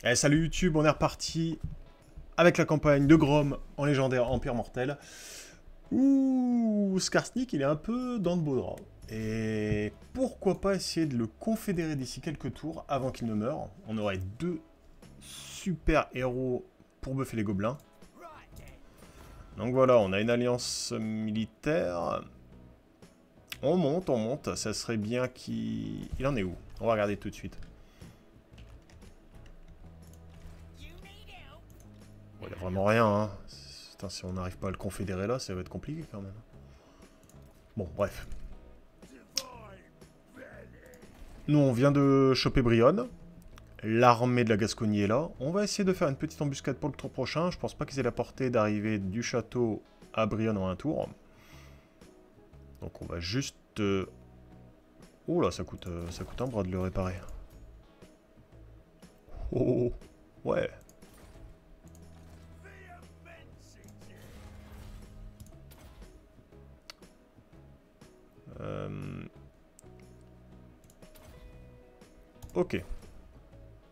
Eh, salut YouTube, on est reparti avec la campagne de Grom en légendaire Empire Mortel. Ouh, Skarsnik, il est un peu dans de beaux draps. Et pourquoi pas essayer de le confédérer d'ici quelques tours avant qu'il ne meure. On aurait deux super héros pour buffer les gobelins. Donc voilà, on a une alliance militaire. On monte. Ça serait bien qu'il... Il en est où? On va regarder tout de suite. Il n'y a vraiment rien, hein. Putain, si on n'arrive pas à le confédérer là, ça va être compliqué quand même. Bon, bref. Nous, on vient de choper Brionne. L'armée de la Gascogne est là. On va essayer de faire une petite embuscade pour le tour prochain. Je pense pas qu'ils aient la portée d'arriver du château à Brionne en un tour. Donc on va juste... Oh là, ça coûte un bras de le réparer. Oh, ouais. Ok.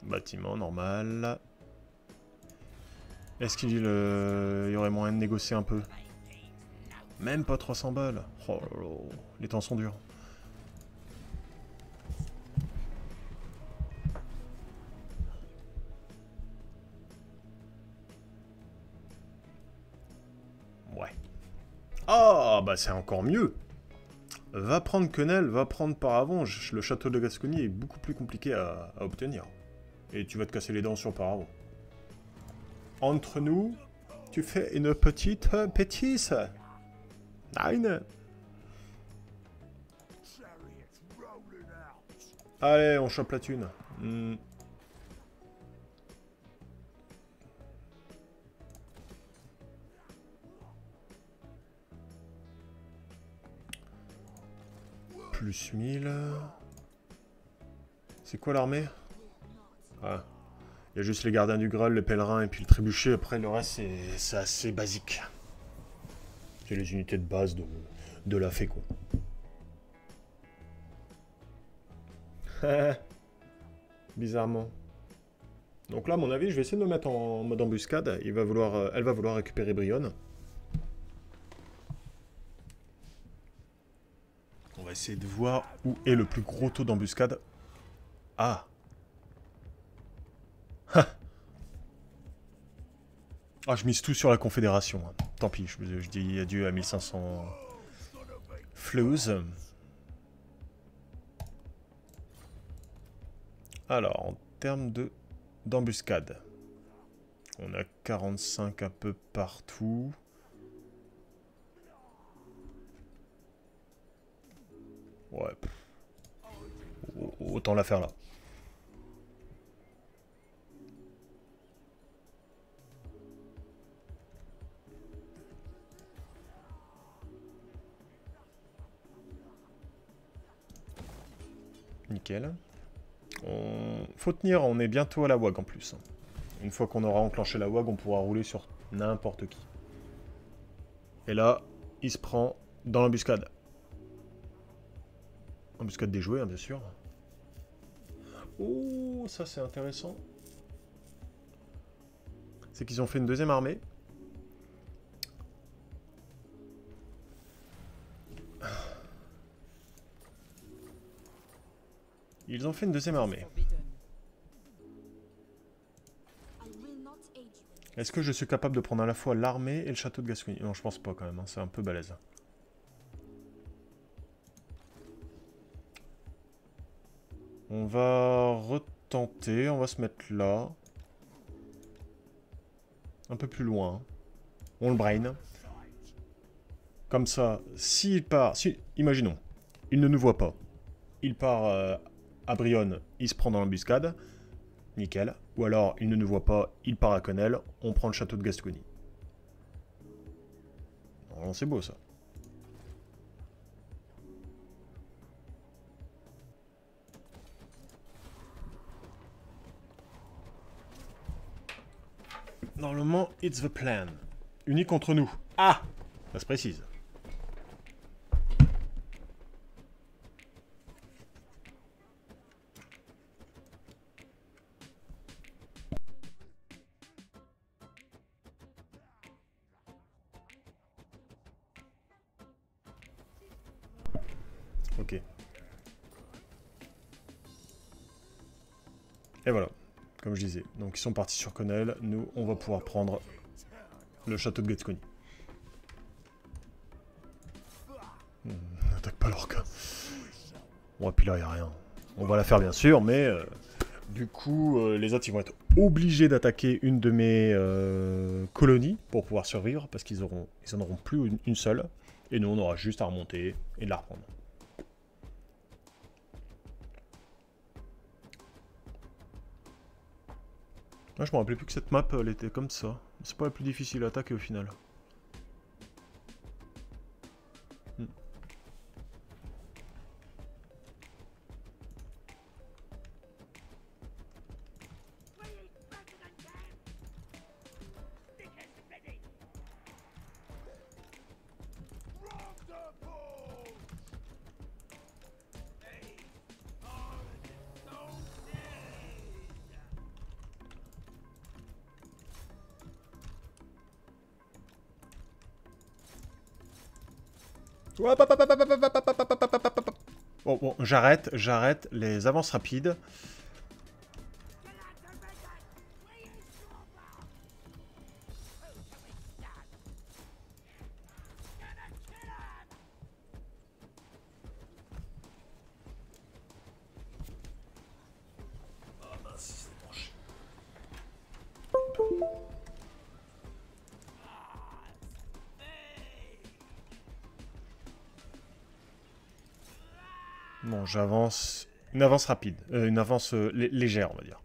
Bâtiment normal. Est-ce qu'il y aurait moyen de négocier un peu? Même pas 300 balles. Oh là là, les temps sont durs. Ouais. Ah, bah c'est encore mieux. Va prendre Quenelle, va prendre Paravon. Le château de Gascogne est beaucoup plus compliqué à obtenir. Et tu vas te casser les dents sur Paravon. Entre nous, tu fais une petite pétisse. Nine. Allez, on chope la thune. Plus 1000. C'est quoi l'armée? Ah. Il y a juste les gardiens du Graal, les pèlerins et puis le trébuchet. Après, le reste, c'est assez basique. C'est les unités de base de la fée, quoi. Bizarrement. Donc là, à mon avis, je vais essayer de me mettre en mode embuscade. Elle va vouloir récupérer Brionne. On va essayer de voir où est le plus gros taux d'embuscade. Ah. Ah, je mise tout sur la Confédération. Tant pis, je dis adieu à 1500 floues. Alors, en termes d'embuscade, on a 45 un peu partout. Ouais. Autant la faire là. Nickel. Faut tenir, on est bientôt à la WAG en plus. Une fois qu'on aura enclenché la WAG, on pourra rouler sur n'importe qui. Et là, il se prend dans l'embuscade. Embuscade déjouée, hein, bien sûr. Oh, ça c'est intéressant. C'est qu'ils ont fait une deuxième armée. Ils ont fait une deuxième armée. Est-ce que je suis capable de prendre à la fois l'armée et le château de Gascogne? Non, je pense pas quand même, hein, c'est un peu balèze. On va retenter, on va se mettre là. Un peu plus loin. On le brain. Comme ça, s'il part... imaginons, il ne nous voit pas. Il part à Brionne, il se prend dans l'embuscade. Nickel. Ou alors, il ne nous voit pas, il part à Quenelle, on prend le château de Gascogne. Oh, c'est beau ça. Normalement, it's the plan. Unique contre nous. Ah! Ça se précise. Et voilà, comme je disais. Donc ils sont partis sur Connell. Nous, on va pouvoir prendre le château de Gascogne. N'attaque pas l'orca. Bon, et puis là, il n'y a rien. On va la faire, bien sûr, mais... du coup, les autres, ils vont être obligés d'attaquer une de mes colonies pour pouvoir survivre, parce qu'ils en auront plus une seule. Et nous, on aura juste à remonter et de la reprendre. Ah, je me rappelais plus que cette map, elle était comme ça. C'est pas la plus difficile à attaquer au final. Bon, bon, j'arrête les avances rapides. Bon, j'avance. Une avance rapide. Une avance légère, on va dire.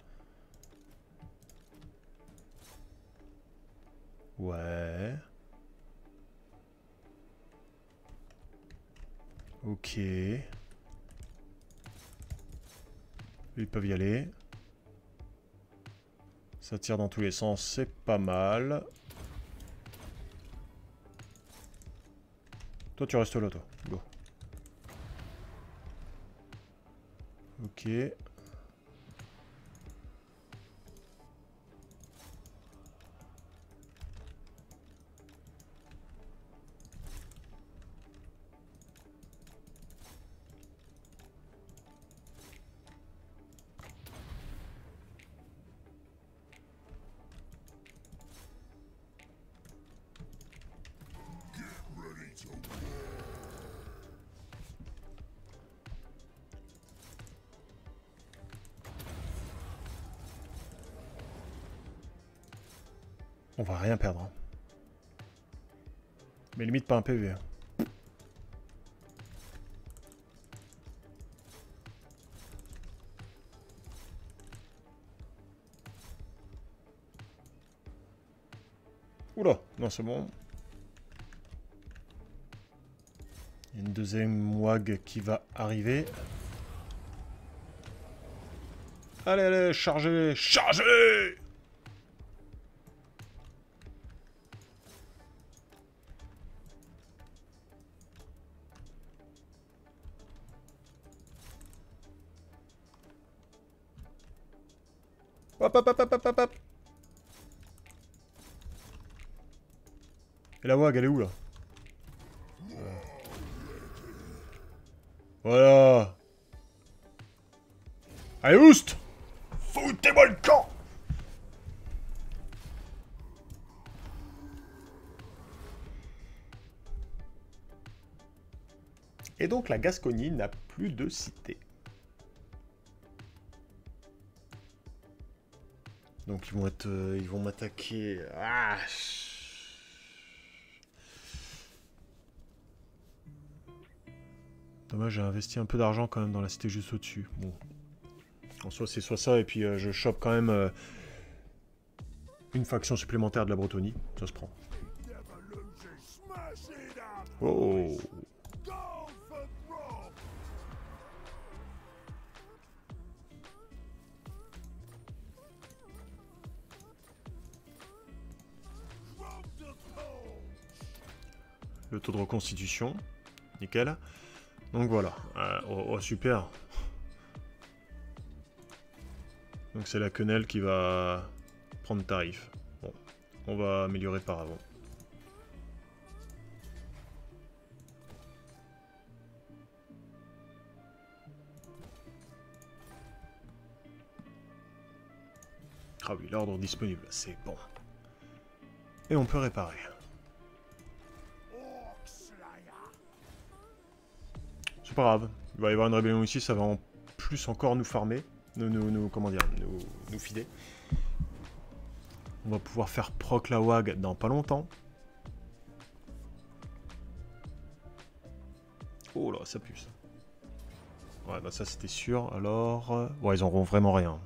Ouais. Ok. Ils peuvent y aller. Ça tire dans tous les sens, c'est pas mal. Toi, tu restes là, toi. Go. Ok. On va rien perdre. Hein. Mais limite pas un PV. Hein. Oula, non c'est bon. Il y a une deuxième WAG qui va arriver. Allez, allez, chargez, chargez! Hop, hop, hop, hop, hop, hop, hop. Et la WAG, elle est où, là? Voilà. Allez, oust! Foutez-moi le camp! Et donc, la Gascogne n'a plus de cité. Donc ils vont être, ils vont m'attaquer. Ah. Dommage, j'ai investi un peu d'argent quand même dans la cité juste au-dessus. Bon, en soi c'est soit ça et puis je chope quand même une faction supplémentaire de la Bretonnie. Ça se prend. Oh. Le taux de reconstitution. Nickel. Donc voilà. Oh, super. Donc c'est la quenelle qui va prendre tarif. Bon. On va améliorer par avant. Ah oui, l'ordre disponible, c'est bon. Et on peut réparer. C'est pas grave. Il va y avoir une rébellion ici, ça va en plus encore nous farmer. Comment dire, nous fider. On va pouvoir faire proc la WAG dans pas longtemps. Oh là, ça pue ça. Ouais, bah ça c'était sûr. Alors... ouais, ils auront vraiment rien.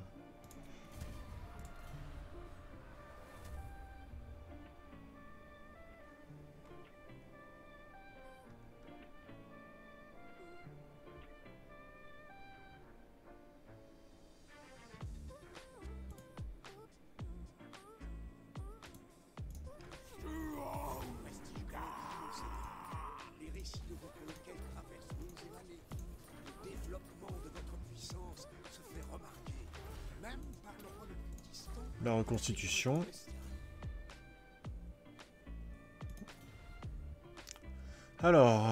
La reconstitution. Alors,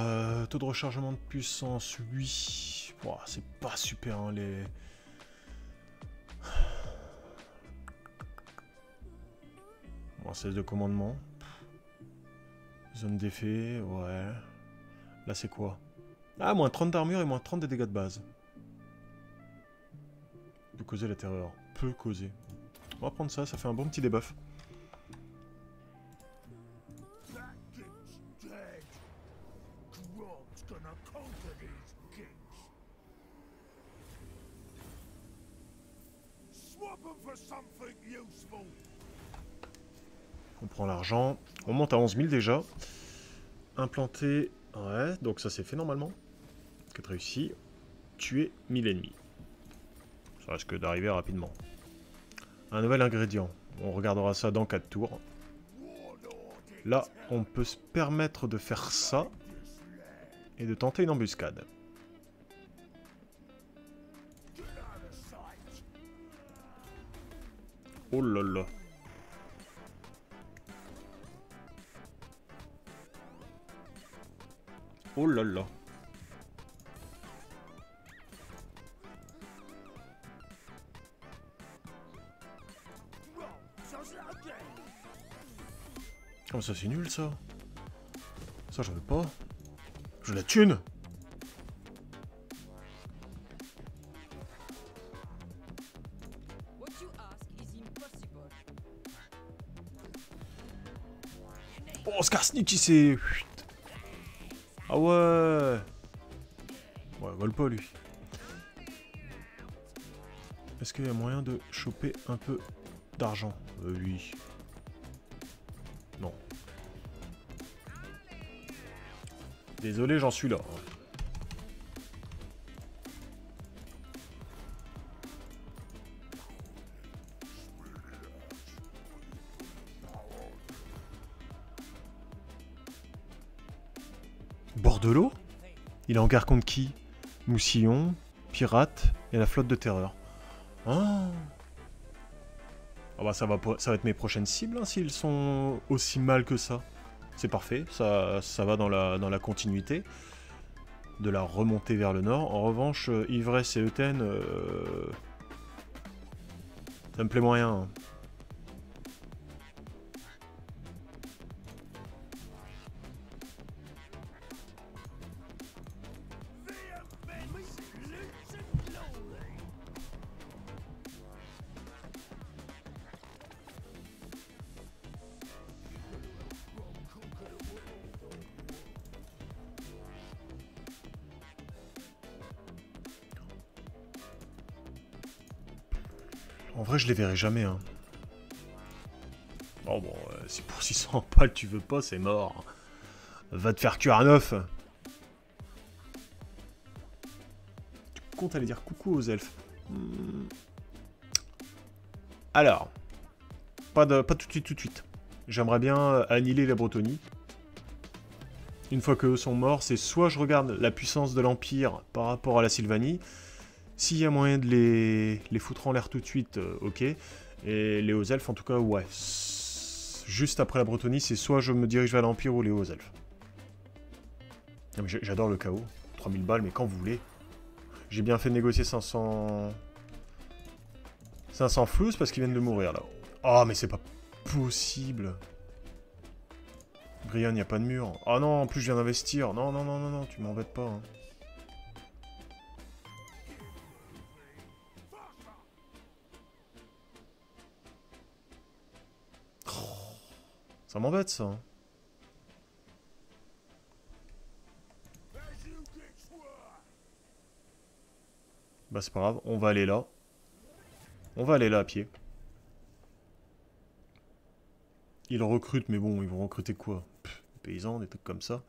taux de rechargement de puissance, oui. Bon, c'est pas super, hein, les... Bon, cesse de commandement. Zone d'effet, ouais. Là, c'est quoi? Ah, moins 30 d'armure et moins 30 de dégâts de base. Peut causer la terreur. Peut causer. On va prendre ça, ça fait un bon petit debuff. On prend l'argent. On monte à 11 000 déjà. Implanter. Ouais, donc ça c'est fait normalement. 4 réussi. Tuer 1000 ennemis. Ça risque d'arriver rapidement. Un nouvel ingrédient. On regardera ça dans 4 tours. Là, on peut se permettre de faire ça. Et de tenter une embuscade. Oh là là. Oh là là. Oh ça c'est nul ça. Ça j'en veux pas. Je la thune. Oh Skarsnik il s'est... Ah ouais. Ouais, vole pas lui. Est-ce qu'il y a moyen de choper un peu d'argent? Oui. Non. Désolé, j'en suis là. Bordelot? Il est en guerre contre qui? Moussillon, Pirate et la flotte de terreur. Ah, bah ça va être mes prochaines cibles hein, s'ils sont aussi mal que ça. C'est parfait, ça va dans la continuité de la remontée vers le nord. En revanche, Ivresse et Euten, ça me plaît moyen. Hein. En vrai, je les verrai jamais. Hein. Oh bon, si pour 600 pales tu veux pas, c'est mort. Va te faire cuire un œuf. Tu comptes aller dire coucou aux elfes. Alors, pas tout de suite. J'aimerais bien annihiler la Bretonnie. Une fois qu'eux sont morts, c'est soit je regarde la puissance de l'Empire par rapport à la Sylvanie. S'il y a moyen de les foutre en l'air tout de suite, ok. Et les hauts elfes, en tout cas, ouais. Juste après la Bretonnie, c'est soit je me dirige vers l'Empire ou les hauts elfes. J'adore le chaos. 3000 balles, mais quand vous voulez. J'ai bien fait de négocier 500... 500 flous parce qu'ils viennent de mourir là. Oh mais c'est pas possible. Brian, y a pas de mur. Oh non, en plus je viens d'investir. Non, non, non, non, non, tu m'embêtes pas. Hein. Oh, ça m'embête ça. Hein. Bah c'est pas grave, on va aller là. On va aller là à pied. Ils recrutent, mais bon, ils vont recruter quoi? Pff, paysans, des trucs comme ça.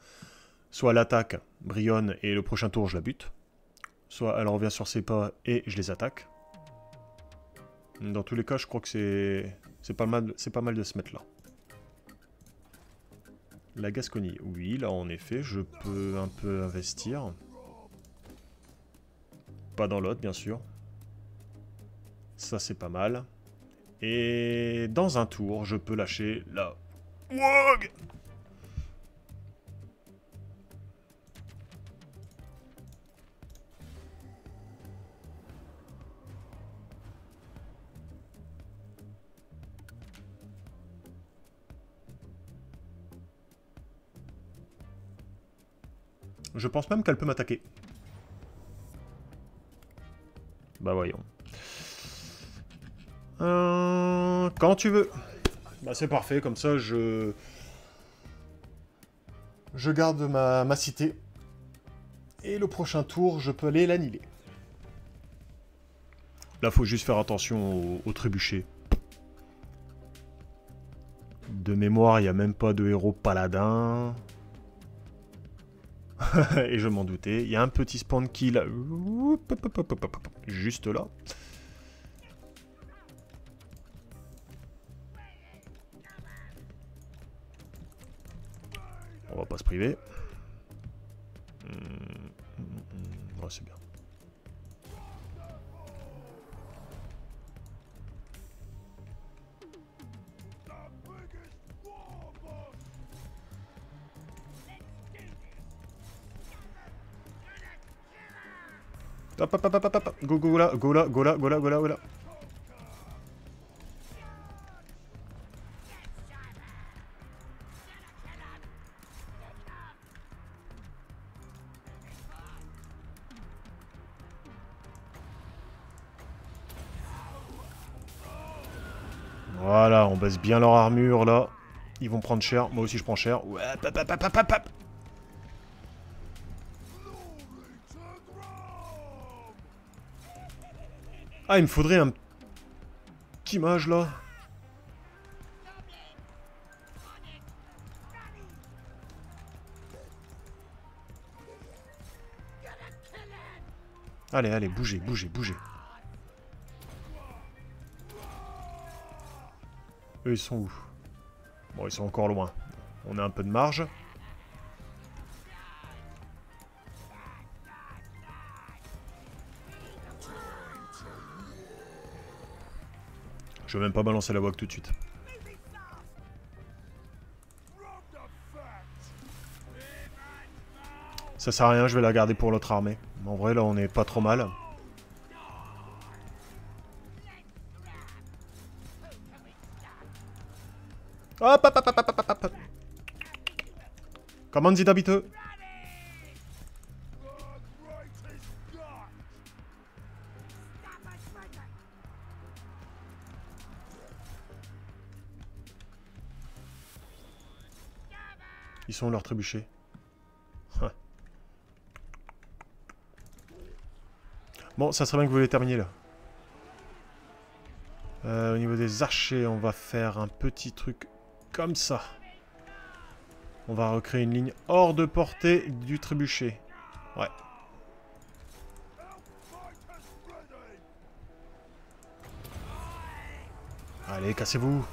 Soit l'attaque, Brion, et le prochain tour je la bute. Soit elle revient sur ses pas et je les attaque. Dans tous les cas, je crois que c'est pas mal de se mettre là. La Gascogne, oui, là en effet, je peux un peu investir. Pas dans l'autre, bien sûr. Ça, c'est pas mal. Et dans un tour, je peux lâcher la WOG. Je pense même qu'elle peut m'attaquer. Bah voyons. Quand tu veux. Bah c'est parfait, comme ça je garde ma cité. Et le prochain tour, je peux aller l'annihiler. Là, faut juste faire attention au trébuchet. De mémoire, il n'y a même pas de héros paladin. Et je m'en doutais. Il y a un petit spawn kill. Juste là. On va pas se priver. Ouais, c'est bien. Hop, hop, hop, hop, hop. Go, go, là, go là, go là, go là, go là, go là. Voilà, on baisse bien leur armure là. Ils vont prendre cher. Moi aussi je prends cher. Ouais, pap, pap, pap, pap, pap. Ah, il me faudrait un petit mage là. Allez, allez, bougez, bougez, bougez. Eux, ils sont où? Bon, ils sont encore loin. On a un peu de marge. Je vais même pas balancer la WOG tout de suite. Ça sert à rien, je vais la garder pour l'autre armée. En vrai, là, on est pas trop mal. Hop, hop, hop, hop, hop, hop, hop. Comment dit d'habitude? Ils sont leurs trébuchets. Bon, ça serait bien que vous les terminiez là. Au niveau des archers, on va faire un petit truc comme ça. On va recréer une ligne hors de portée du trébuchet. Ouais. Allez, cassez-vous.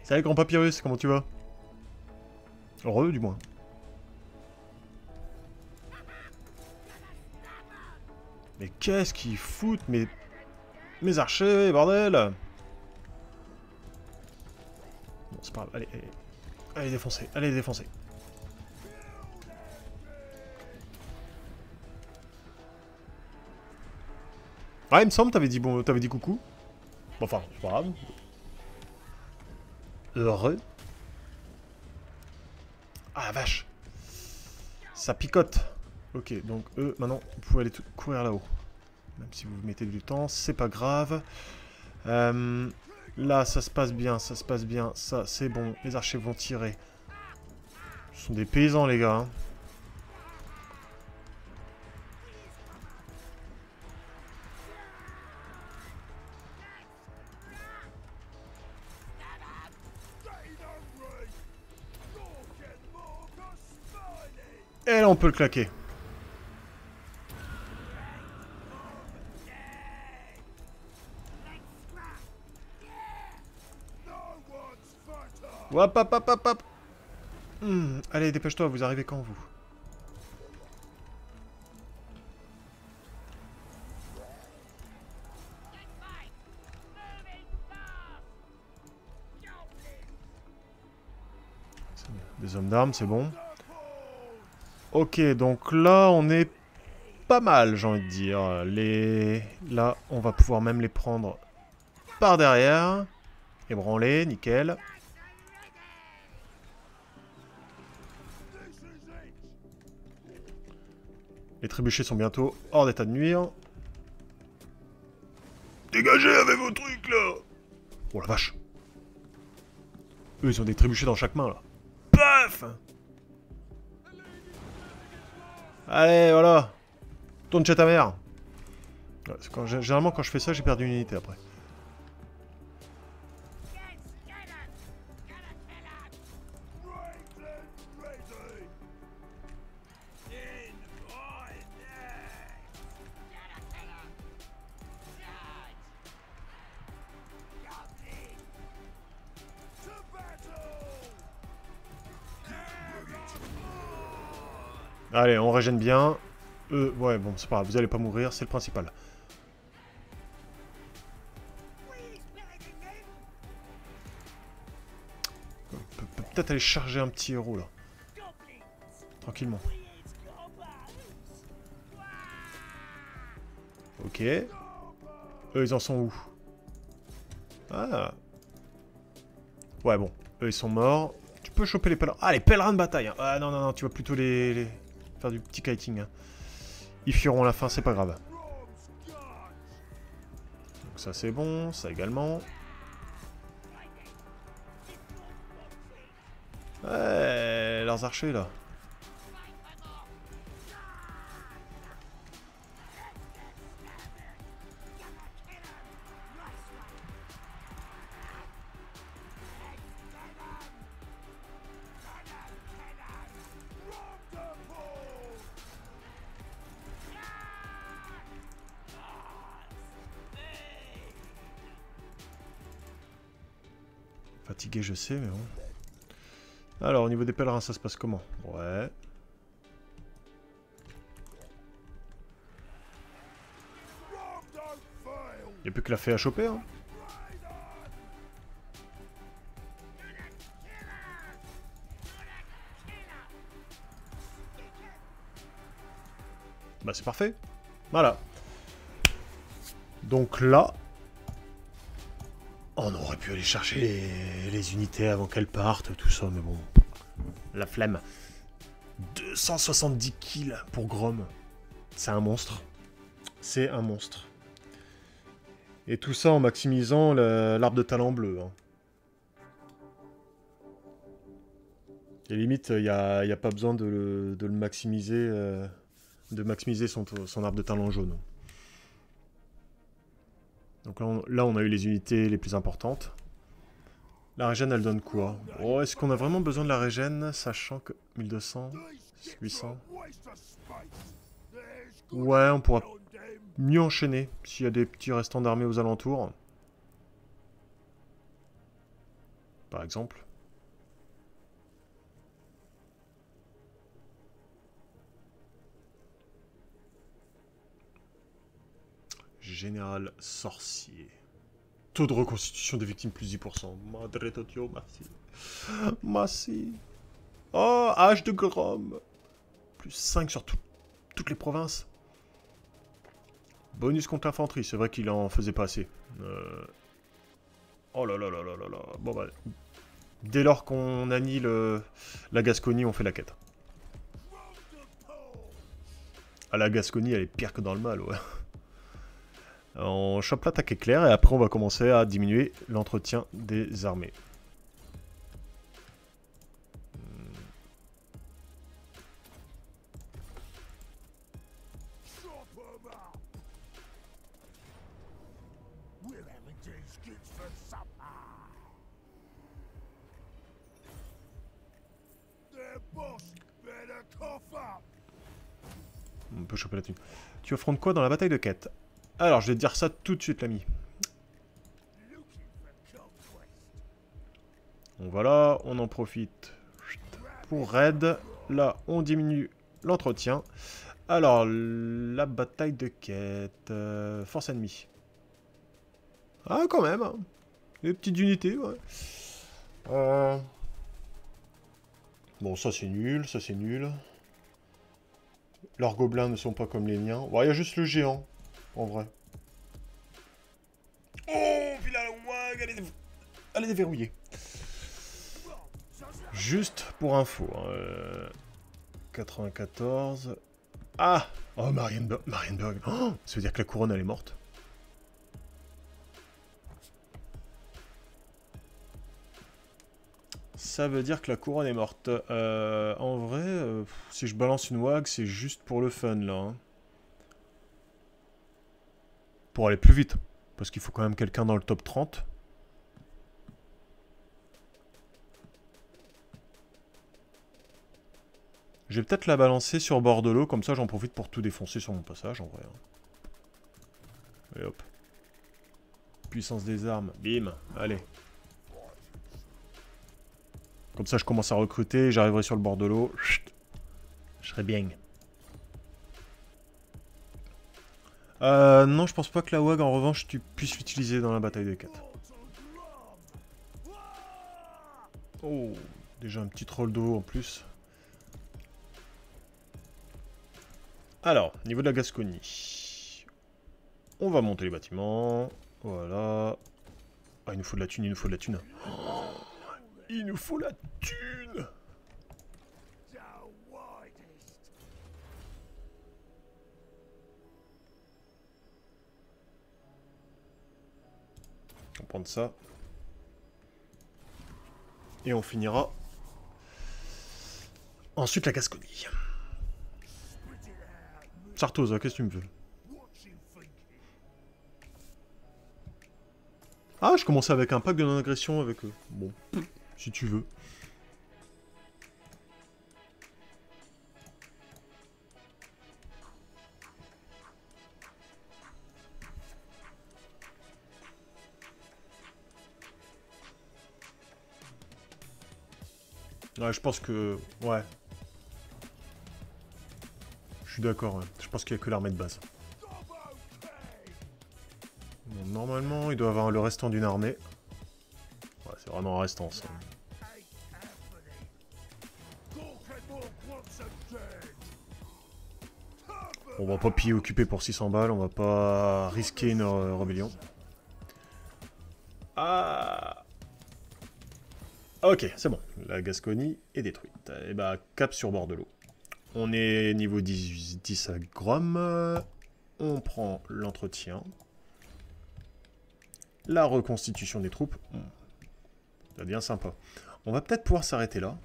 Salut grand papyrus, comment tu vas? Heureux du moins. Mais qu'est-ce qu'ils foutent mes archers, bordel! Bon, c'est pas grave, allez, allez. Allez, défoncez, allez, défoncez. Ah, il me semble, t'avais dit bon, t'avais dit coucou. Bon, enfin, c'est pas grave. Heureux. Ah, la vache. Ça picote. Ok, donc eux, maintenant, vous pouvez aller courir là-haut. Même si vous mettez du temps, c'est pas grave. Là, ça se passe bien, ça se passe bien. Ça, c'est bon. Les archers vont tirer. Ce sont des paysans, les gars. Hein. Et là, on peut le claquer. Hop, hop, hop, hop, hop. Allez, dépêche-toi, vous arrivez quand, vous? Des hommes d'armes, c'est bon. Ok, donc là, on est pas mal, j'ai envie de dire. Là, on va pouvoir même les prendre par derrière. Ébranler, nickel. Les trébuchets sont bientôt hors d'état de nuire. Dégagez avec vos trucs, là! Oh la vache. Eux, ils ont des trébuchets dans chaque main, là. Paf! Allez, voilà. Tourne chez ta mère. Ouais, généralement, quand je fais ça, j'ai perdu une unité après. Allez, on régène bien. Ouais, bon, c'est pas grave, vous allez pas mourir, c'est le principal. On peut peut-être aller charger un petit héros, là. Tranquillement. Ok. Eux, ils en sont où? Ah. Ouais, bon. Eux, ils sont morts. Tu peux choper les pèlerins. Ah, les pèlerins de bataille. Hein. Ah, non, non, non, tu vas plutôt faire du petit kiting. Hein. Ils fuiront à la fin, c'est pas grave. Donc ça, c'est bon. Ça également. Ouais, leurs archers, là. Fatigué, je sais, mais bon. Alors, au niveau des pèlerins, ça se passe comment? Ouais. Y'a plus que la fée à choper, hein. Bah, c'est parfait. Voilà. Donc là... On aurait pu aller chercher les unités avant qu'elles partent, tout ça, mais bon. La flemme. 270 kills pour Grom. C'est un monstre. C'est un monstre. Et tout ça en maximisant l'arbre de talent bleu. Hein. Et limite, il n'y a pas besoin de le maximiser, de maximiser son arbre de talent jaune. Donc là, on a eu les unités les plus importantes. La régène, elle donne quoi? Oh, est-ce qu'on a vraiment besoin de la régène, sachant que 1200, 800... Ouais, on pourra mieux enchaîner s'il y a des petits restants d'armée aux alentours. par exemple. Général sorcier. Taux de reconstitution des victimes plus 10%. Madre Totio, merci. Merci. Oh, H de Grom. Plus 5 sur toutes les provinces. Bonus contre l'infanterie, c'est vrai qu'il en faisait pas assez. Oh là là là là là là. Bon bah, dès lors qu'on annule la Gascogne, on fait la quête. Ah, la Gascogne, elle est pire que dans le mal, ouais. On chope l'attaque éclair et après on va commencer à diminuer l'entretien des armées. On peut choper là-dessus. Tu affrontes quoi dans la bataille de quête? Alors, je vais te dire ça tout de suite, l'ami. Bon, voilà, on en profite pour raid. Là, on diminue l'entretien. Alors, la bataille de quête. Force ennemie. Ah, quand même. Hein. Des petites unités, ouais. Bon, ça c'est nul, ça c'est nul. Leurs gobelins ne sont pas comme les miens. Bon, il y a juste le géant, en vrai. Oh, Villalwag, elle est déverrouillée. Juste pour info. 94. Ah! Oh, Marienburg. Oh, ça veut dire que la couronne, elle est morte. Ça veut dire que la couronne est morte. En vrai, si je balance une wag, c'est juste pour le fun, là. Hein. Pour aller plus vite. Parce qu'il faut quand même quelqu'un dans le top 30. Je vais peut-être la balancer sur bord de l'eau, comme ça j'en profite pour tout défoncer sur mon passage, en vrai. Hein. Et hop. Puissance des armes, bim, allez. Comme ça je commence à recruter, j'arriverai sur le bord de l'eau. Je serai bien. Non, je pense pas que la WAG, en revanche, tu puisses l'utiliser dans la bataille des 4. Oh, déjà un petit troll d'eau en plus. Alors, niveau de la Gascogne. On va monter les bâtiments. Voilà. Ah, il nous faut de la thune, il nous faut de la thune. Oh, il nous faut la thune. On va prendre ça. Et on finira. Ensuite la Gascogne. Sartosa, qu'est-ce que tu me veux? Ah, je commençais avec un pack de non-agression avec eux. Bon, si tu veux. Ouais, je pense que... Ouais. Je suis d'accord, ouais. Je pense qu'il n'y a que l'armée de base. Bon, normalement, il doit avoir le restant d'une armée. Ouais, c'est vraiment un restant, ça. On va pas piller occupé pour 600 balles, on va pas risquer une rébellion. Ah. Ok, c'est bon. La Gascogne est détruite. Et bah, cap sur bord de l'eau. On est niveau 10 à Grom. On prend l'entretien. La reconstitution des troupes. Ça devient sympa. On va peut-être pouvoir s'arrêter là.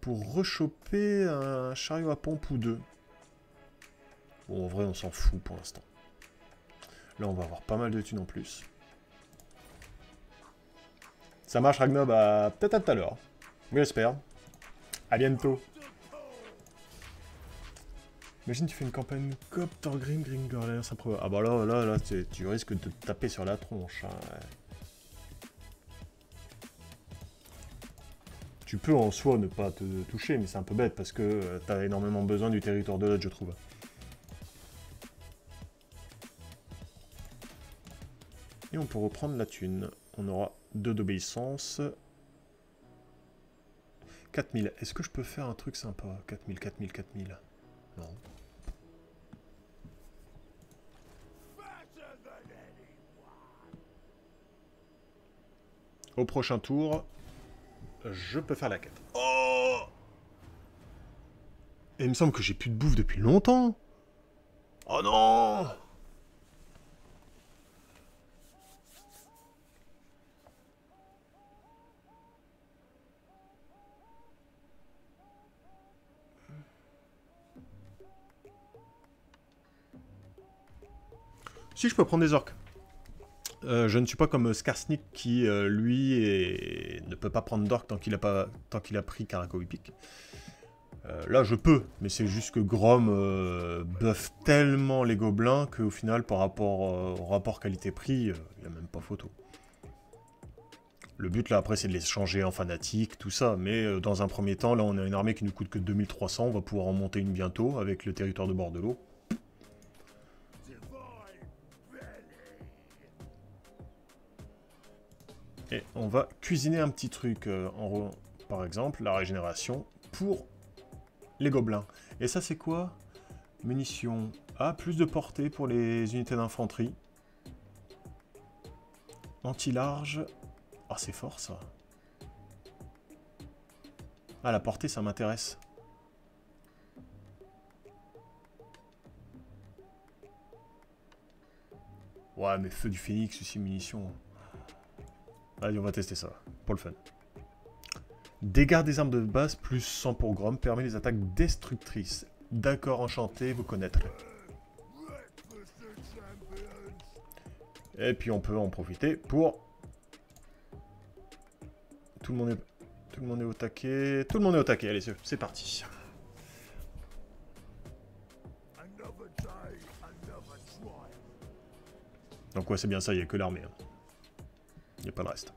Pour rechoper un chariot à pompe ou deux. Bon, en vrai, on s'en fout pour l'instant. Là, on va avoir pas mal de thunes en plus. Ça marche, Ragnob, peut-être à tout à l'heure. Oui, j'espère. À bientôt. Imagine, tu fais une campagne Coop, Thorgrim, Gringor, ça prouve. Ah bah là, tu risques de te taper sur la tronche. Hein. Tu peux en soi ne pas te toucher, mais c'est un peu bête parce que t'as énormément besoin du territoire de l'autre, je trouve. Et on peut reprendre la thune. On aura 2 d'obéissance. 4000. Est-ce que je peux faire un truc sympa? 4000, 4000, 4000. Non. Au prochain tour, je peux faire la quête. Oh! Et il me semble que j'ai plus de bouffe depuis longtemps. Oh non! Si, je peux prendre des orques. Je ne suis pas comme Skarsnik qui, lui, ne peut pas prendre d'orques tant qu'il a pris Karakowipic. Là, je peux, mais c'est juste que Grom buffe tellement les gobelins qu'au final, par rapport au rapport qualité-prix, il n'y a même pas photo. Le but, là, après, c'est de les changer en fanatiques, tout ça, mais dans un premier temps, là, on a une armée qui nous coûte que 2300, on va pouvoir en monter une bientôt, avec le territoire de bord de l'eau. Et on va cuisiner un petit truc, par exemple, la régénération pour les gobelins. Et ça, c'est quoi? Munitions. Ah, plus de portée pour les unités d'infanterie. Anti-large. Ah, c'est fort, ça. Ah, la portée, ça m'intéresse. Ouais, mais feu du phénix, aussi munitions. Allez, on va tester ça, pour le fun. Dégâts des armes de base, plus 100 pour Grom, permet les attaques destructrices. D'accord, enchanté, vous connaîtrez. Et puis on peut en profiter pour... Tout le monde est au taquet. Tout le monde est au taquet, allez, c'est parti. Donc ouais, c'est bien ça, il n'y a que l'armée. Hein. Il n'y a pas le reste.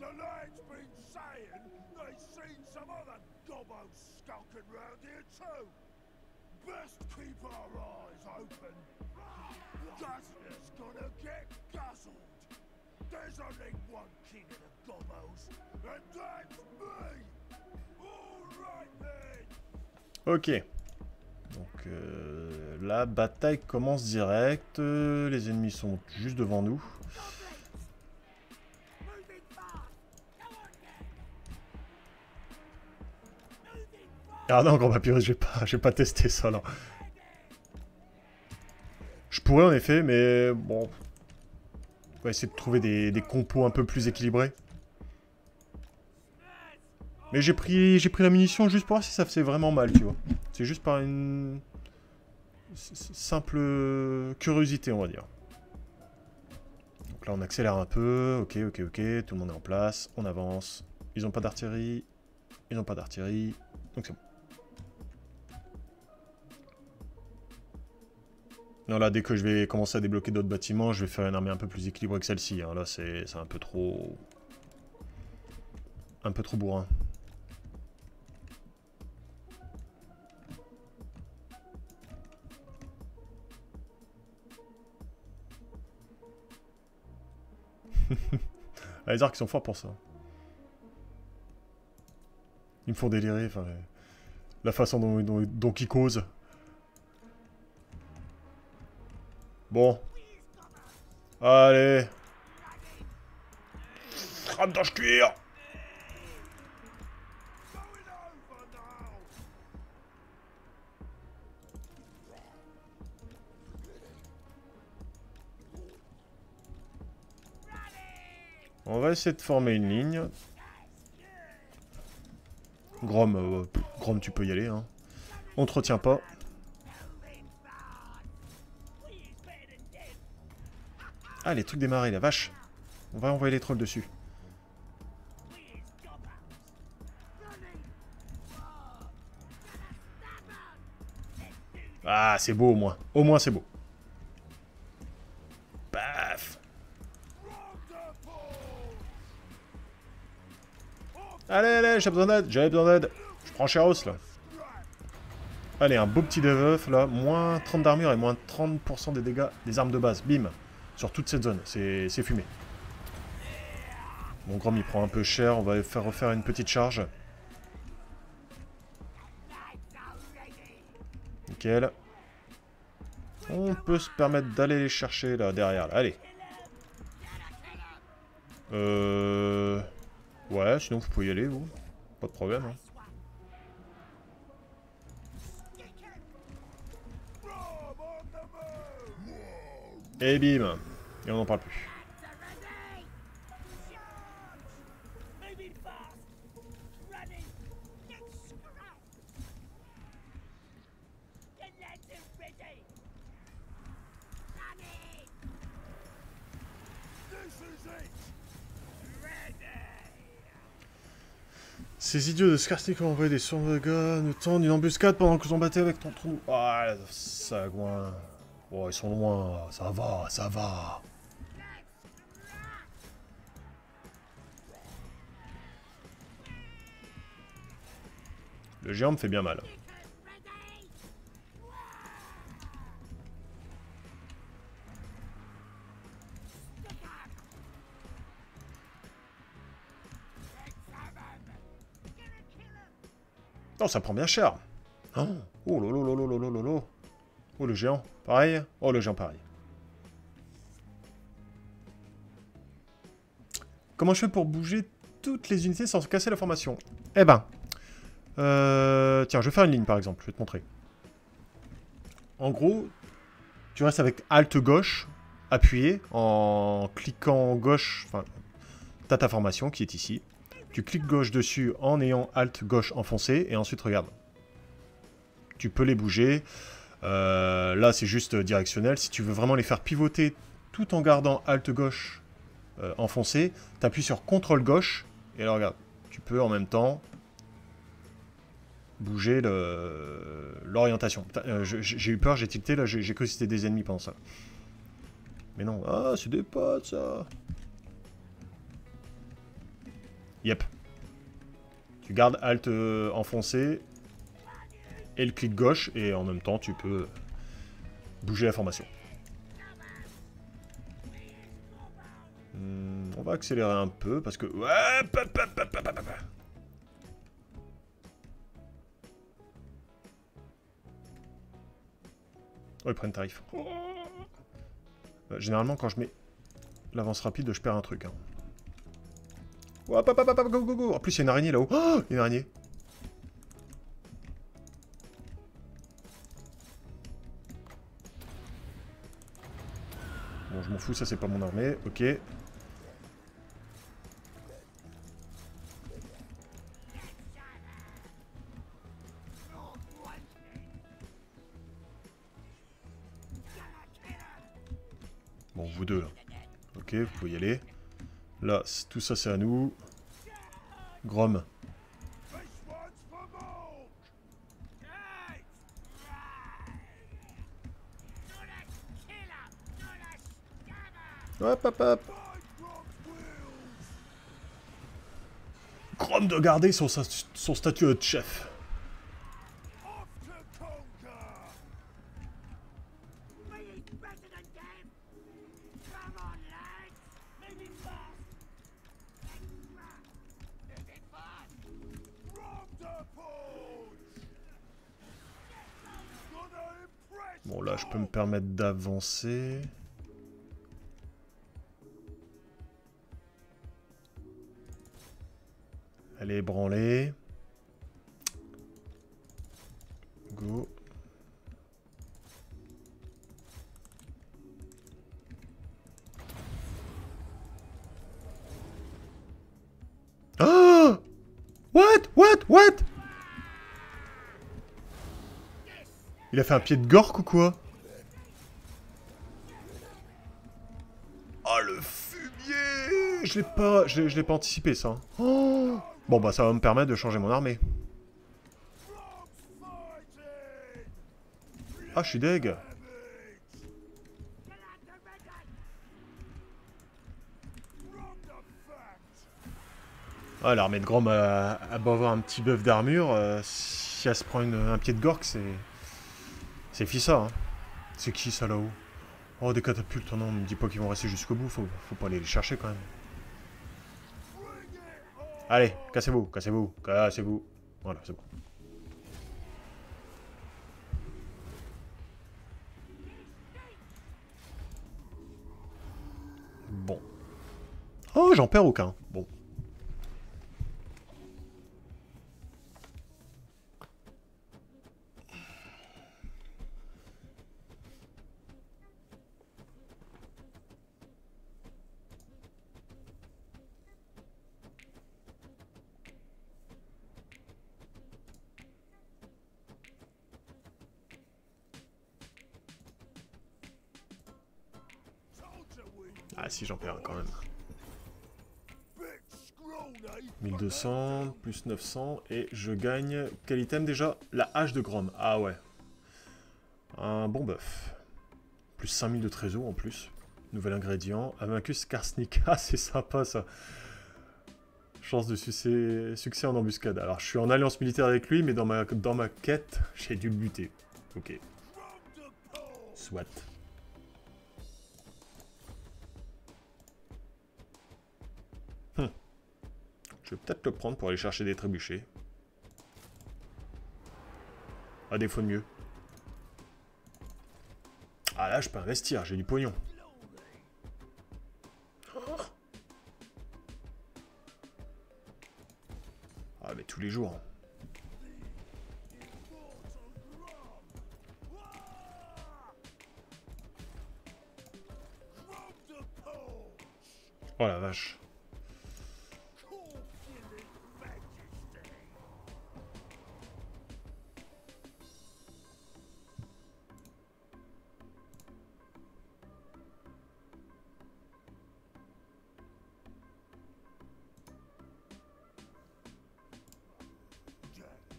The lad's been saying they've seen some other gobos skulking round here too. Best keep our eyes open. Guzzler's gonna get guzzled. There's only one king of the gobos, and that's me. All right then. Ok. Donc la bataille commence direct. Les ennemis sont juste devant nous. Ah non, grand papyrus, j'ai pas testé ça là. Je pourrais en effet, mais bon. On va essayer de trouver des compos un peu plus équilibrés. Mais j'ai pris la munition juste pour voir si ça faisait vraiment mal, tu vois. C'est juste par une simple curiosité, on va dire. Donc là, on accélère un peu. Ok, ok, ok. Tout le monde est en place. On avance. Ils n'ont pas d'artillerie. Ils n'ont pas d'artillerie. Donc c'est bon. Non, là, dès que je vais commencer à débloquer d'autres bâtiments, je vais faire une armée un peu plus équilibrée que celle-ci. Hein. Là, c'est un peu trop... Un peu trop bourrin. Ah, les arcs, ils sont forts pour ça. Ils me font délirer, enfin... La façon dont ils causent. Bon. Allez. Rametage cuir. On va essayer de former une ligne. Grom, Grom, tu peux y aller. Hein. On te retient pas. Ah, les trucs des marées, la vache. On va envoyer les trolls dessus. Ah, c'est beau au moins. Au moins, c'est beau. Paf. Allez, allez, j'ai besoin d'aide. J'ai besoin d'aide. Je prends Cheros, là. Allez, un beau petit debuff, là. Moins 30 d'armure et moins 30% des dégâts des armes de base. Bim. Sur toute cette zone. C'est fumé. Mon Grom, il prend un peu cher. On va faire refaire une petite charge. Nickel. On peut se permettre d'aller les chercher, là, derrière. Là. Allez. Ouais, sinon vous pouvez y aller, vous. Pas de problème. Hein. Et bim. Et on n'en parle plus. Ces idiots de Skarsnik ont envoyé des surveillants nous tendent une embuscade pendant que vous en battez avec ton trou. Ah, sagouin. Oh, ils sont loin. Ça va, ça va. Le géant me fait bien mal. Oh, ça prend bien cher. Oh, oh lolo lolo lolo lolo. Oh, le géant. Pareil. Oh, le géant, pareil. Comment je fais pour bouger toutes les unités sans se casser la formation? Eh ben. Tiens, je vais faire une ligne, par exemple. Je vais te montrer. En gros, tu restes avec Alt gauche, appuyé, en cliquant gauche. Enfin, t'as ta formation qui est ici. Tu cliques gauche dessus en ayant Alt gauche enfoncé, et ensuite, regarde. Tu peux les bouger. Là, c'est juste directionnel. Si tu veux vraiment les faire pivoter tout en gardant Alt gauche enfoncé, tu appuies sur CTRL gauche. Et là, regarde, tu peux en même temps bouger l'orientation. J'ai eu peur, j'ai tilté, là, j'ai cru que c'était des ennemis pendant ça. Mais non, ah, c'est des potes, ça. Yep. Tu gardes Alt enfoncé et le clic gauche, et en même temps, tu peux bouger la formation. On va accélérer un peu, parce que... Ouais, oh, ils prennent tarif. Généralement, quand je mets l'avance rapide, je perds un truc. Hein. Hop, hop, hop, hop, go, go, go. En plus, il y a une araignée là-haut. Oh, il y a une araignée. Bon, je m'en fous, ça, c'est pas mon armée. Ok. Bon, vous deux, là. Ok, vous pouvez y aller. Là, tout ça, c'est à nous. Grom. Hop, hop, hop. Grom de garder son statut de chef. Bon, là, je peux me permettre d'avancer. Allez, branler. Go. What? Il a fait un pied de gork ou quoi? Oh le fumier! Je l'ai pas anticipé ça. Oh, bon bah ça va me permettre de changer mon armée. Ah je suis deg. Ah l'armée de Grom a beau avoir un petit buff d'armure, si elle se prend un pied de gork c'est fissa hein. C'est qui ça là-haut? Oh des catapultes, oh non, me dis pas qu'ils vont rester jusqu'au bout, faut pas aller les chercher quand même. Allez, cassez-vous. Voilà, c'est bon. Bon. Oh, j'en perds aucun. Bon. Ah si, j'en perds un quand même. 1200, plus 900, et je gagne... Quel item déjà? La hache de Grom. Ah ouais. Un bon buff. Plus 5000 de trésor en plus. Nouvel ingrédient. A vaincu Skarsnik. Ah c'est sympa ça. Chance de succès en embuscade. Alors je suis en alliance militaire avec lui, mais dans ma quête, j'ai dû le buter. Ok. Soit. Je vais peut-être le prendre pour aller chercher des trébuchets. À défaut de mieux. Ah là, je peux investir, j'ai du pognon. Ah mais tous les jours. Oh la vache.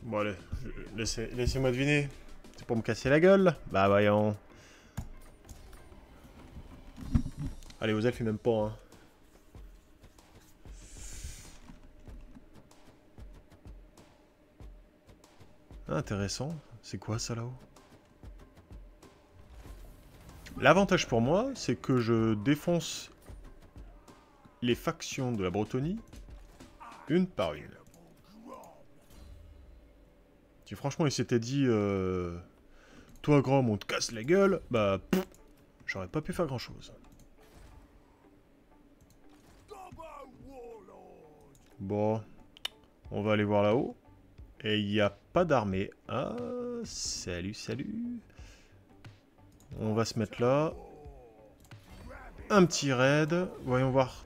Bon allez, laissez-moi deviner. C'est pour me casser la gueule? Bah voyons. Allez, aux elfes, même pas. Hein. Intéressant. C'est quoi ça là-haut? L'avantage pour moi, c'est que je défonce les factions de la Bretonnie une par une. Si franchement il s'était dit toi Grom on te casse la gueule, bah j'aurais pas pu faire grand chose. Bon, on va aller voir là-haut. Et il n'y a pas d'armée. Ah, salut. On va se mettre là. Un petit raid. Voyons voir.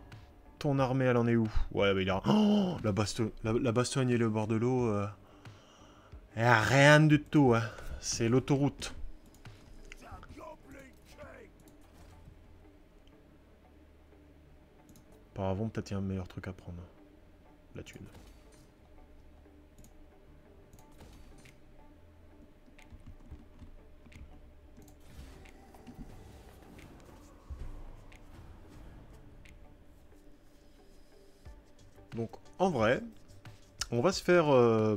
Ton armée, elle en est où? Ouais, bah il a... Oh, la Bastogne et le bord de l'eau... rien du tout, hein. C'est l'autoroute. Auparavant, peut-être il y a un meilleur truc à prendre. La thune. Donc, en vrai, on va se faire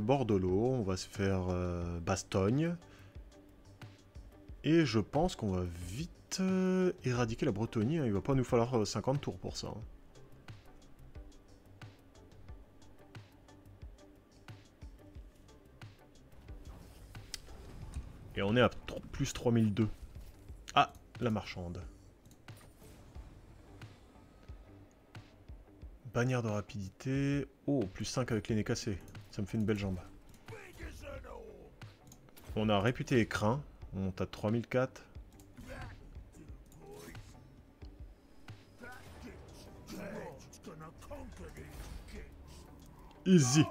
bord de l'eau, on va se faire Bastogne. Et je pense qu'on va vite éradiquer la Bretonnie. Hein. Il va pas nous falloir 50 tours pour ça. Hein. Et on est à plus 3002. Ah, la marchande. Bannière de rapidité. Oh, plus 5 avec les nez cassés. Ça me fait une belle jambe. On a réputé écrin. On monte à 3004. Easy.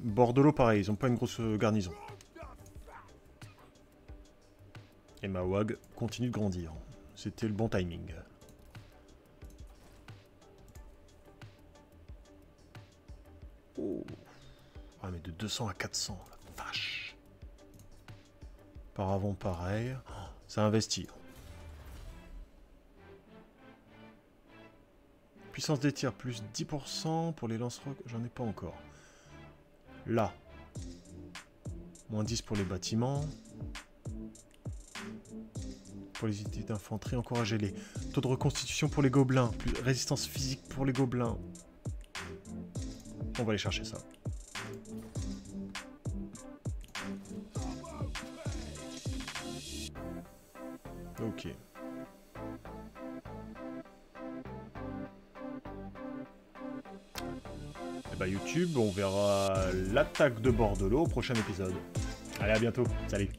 Bordelot, pareil, ils ont pas une grosse garnison. Et Mawag continue de grandir. C'était le bon timing. Oh. Ah mais de 200 à 400, la vache. Paravent pareil. Oh, ça investit. Puissance des tirs, plus 10% pour les lance-rocs, j'en ai pas encore. Là. Moins 10 pour les bâtiments. Pour les unités d'infanterie, encouragez-les. Taux de reconstitution pour les gobelins. Plus résistance physique pour les gobelins. On va aller chercher ça. Ok. Et bah YouTube, on verra l'attaque de Bordelot au prochain épisode. Allez, à bientôt. Salut.